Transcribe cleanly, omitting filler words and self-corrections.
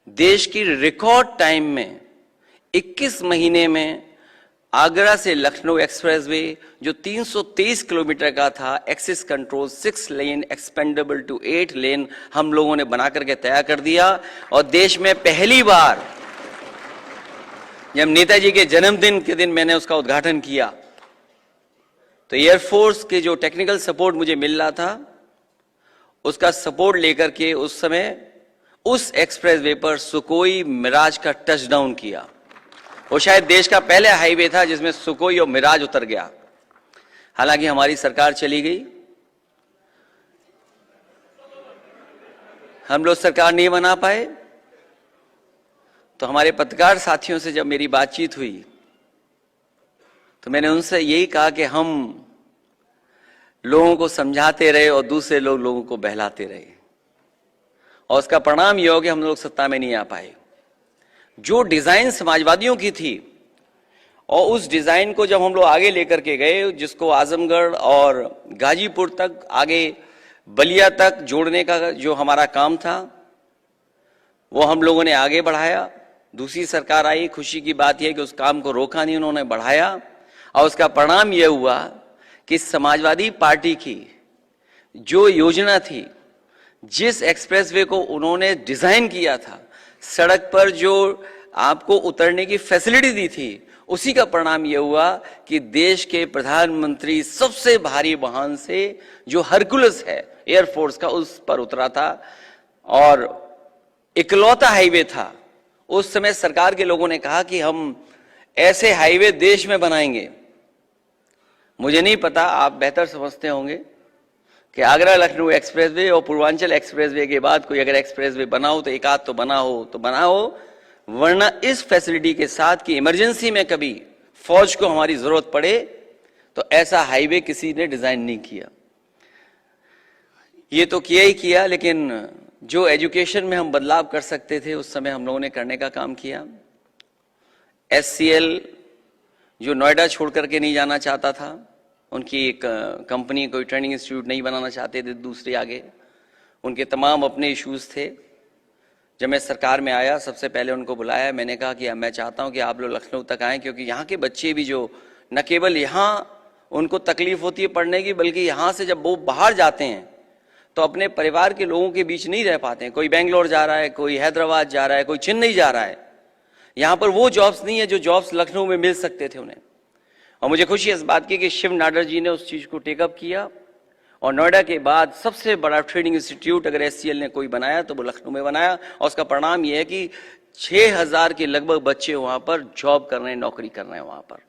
देश की record time में 21 महीने में आगरा से लखनऊ एक्सप्रेसवे जो 323 किलोमीटर का था, access control 6 lane expandable to 8 lane हम लोगों ने बना करके तैयार कर दिया। और देश में पहली बार जब नेताजी के जन्मदिन के दिन मैंने उसका उद्घाटन किया तो एयरफोर्स के जो टेक्निकल सपोर्ट मुझे मिल रहा था उसका सपोर्ट लेकर के उस समय उस एक्सप्रेसवे पर सुकोई मिराज का टचडाउन किया। वो शायद देश का पहले हाईवे था जिसमें सुकोई और मिराज उतर गया। हालांकि हमारी सरकार चली गई, हम लोग सरकार नहीं बना पाए। तो हमारे पत्रकार साथियों से जब मेरी बातचीत हुई तो मैंने उनसे यही कहा कि हम लोगों को समझाते रहे और दूसरे लोगों को बहलाते रहे, और उसका परिणाम यह हो कि हम लोग सत्ता में नहीं आ पाए। जो डिजाइन समाजवादियों की थी और उस डिजाइन को जब हम लोग आगे लेकर के गए, जिसको आजमगढ़ और गाजीपुर तक, आगे बलिया तक जोड़ने का जो हमारा काम था वो हम लोगों ने आगे बढ़ाया। दूसरी सरकार आई, खुशी की बात यह कि उस काम को रोका नहीं, उन्होंने बढ़ाया। और उसका परिणाम यह हुआ कि समाजवादी पार्टी की जो योजना थी, जिस एक्सप्रेसवे को उन्होंने डिजाइन किया था, सड़क पर जो आपको उतरने की फैसिलिटी दी थी, उसी का परिणाम यह हुआ कि देश के प्रधानमंत्री सबसे भारी वाहन से जो हरकुलस है एयरफोर्स का, उस पर उतरा था और इकलौता हाईवे था। उस समय सरकार के लोगों ने कहा कि हम ऐसे हाईवे देश में बनाएंगे। मुझे नहीं पता, आप बेहतर समझते होंगे कि आगरा लखनऊ एक्सप्रेसवे और पूर्वांचल एक्सप्रेसवे के बाद कोई अगर एक्सप्रेसवे बनाओ तो एक आध तो बना हो, वरना इस फैसिलिटी के साथ कि इमरजेंसी में कभी फौज को हमारी जरूरत पड़े तो ऐसा हाईवे किसी ने डिजाइन नहीं किया। ये तो किया ही किया, लेकिन जो एजुकेशन में हम बदलाव कर सकते थे उस समय हम लोगों ने करने का काम किया। SCL जो नोएडा छोड़ करके नहीं जाना चाहता था, उनकी एक कंपनी कोई ट्रेनिंग इंस्टीट्यूट नहीं बनाना चाहते थे दूसरे आगे, उनके तमाम अपने इश्यूज थे। जब मैं सरकार में आया सबसे पहले उनको बुलाया, मैंने कहा कि मैं चाहता हूं कि आप लोग लखनऊ तक आएं, क्योंकि यहाँ के बच्चे भी जो न केवल यहाँ उनको तकलीफ होती है पढ़ने की, बल्कि यहाँ से जब वो बाहर जाते हैं तो अपने परिवार के लोगों के बीच नहीं रह पाते हैं। कोई बेंगलोर जा रहा है, कोई हैदराबाद जा रहा है, कोई चेन्नई जा रहा है। यहाँ पर वो जॉब्स नहीं है जो जॉब्स लखनऊ में मिल सकते थे उन्हें। और मुझे खुशी इस बात की कि शिव नाडर जी ने उस चीज को टेकअप किया और नोएडा के बाद सबसे बड़ा ट्रेनिंग इंस्टीट्यूट अगर SCL ने कोई बनाया तो वो लखनऊ में बनाया। और उसका परिणाम यह है कि 6000 के लगभग बच्चे वहां पर जॉब कर रहे हैं, नौकरी कर रहे हैं वहां पर।